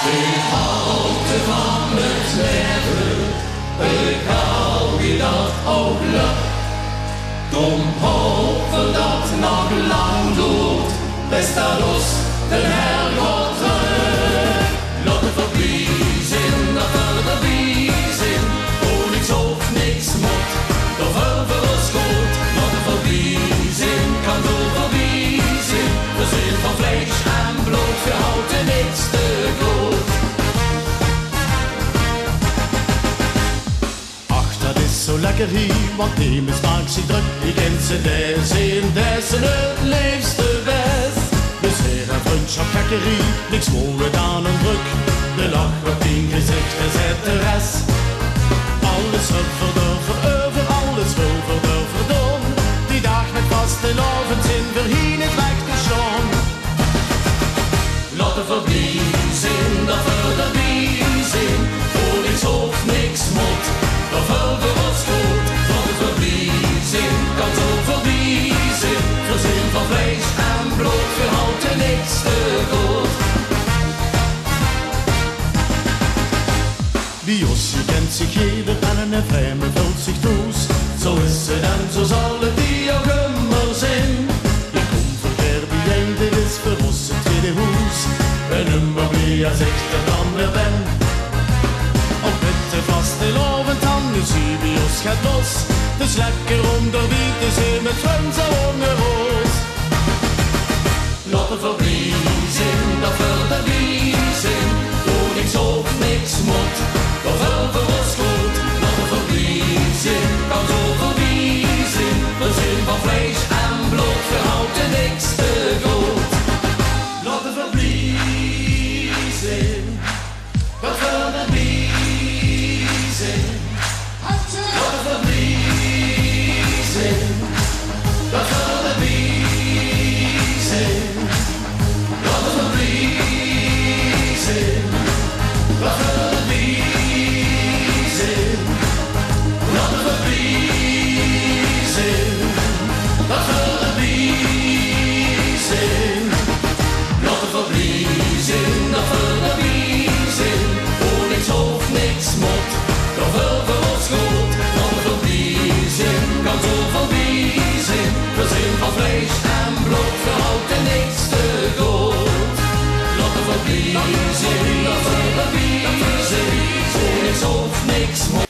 Ik hou van het leven, ik hou wie dat ook lukt. Kom hopen dat nog lang doet, best dat ons de hergot terug. Laat het voorbij zijn, dat verder bij zijn, oh niks hoeft, niks moet, dat verder ons goed. Laat het voorbij zijn, kan zo voorbij zijn, we zijn van vlees en bloed, we houden niks te goed. Zo lekker hier, want nemen smaakt zich druk. Je kent ze daar zijn, daar zijn het leefste best. Dus weer een vriendschap gekkerie, niks mooier dan een druk. De lach op in gezicht en zet de rest. Alles over, alles verdon. Die dag met vaste lovend zin, verheen het weg te schoon. Laat het voorbij zijn, dat verder bij zijn, voor niks hoeft, niks moet. Dat verder was goed, van het voorbij zijn, kan zo voorbij zijn. Verzin van vlees en bloed, we houden niks te goed. Die Josje kent zich jeder en een FM vult zich toes. Zo is het en zo zal het die ook immer zijn. Ik kom verkeer die einde is voor ons het tweede hoes. En nummer wie als ik er dan weer ben. Op witte vaste lovend dan, nu zie je ons gaat los. Dus lekker onder witte zee met friends en hongerroos. Laat het voorbij zijn, dat verder bij zijn, oh niks hoeft, niks moet, dat verder was goed. Laat het voorbij zijn, kan zo voorbij zijn, we zijn van vlees en bloed, we houden niks te goed. Laat het voorbij zijn, dat verder bij zijn, laat het voorbij zijn, dat verder bij zijn. Laat het voorbij zijn, laat het voorbij zijn, laat het voorbij zijn, laat het voorbij zijn, laat het voorbij zijn, dat voorbij zijn, oh niks hoeft, niks moet, dat wil voor ons goed. Laat het voorbij zijn, kan zo voorbij zijn, we zijn van vlees en bloed, we houden niks te goed. Laat het voorbij zijn, dat voorbij zijn, oh niks hoeft, niks moet.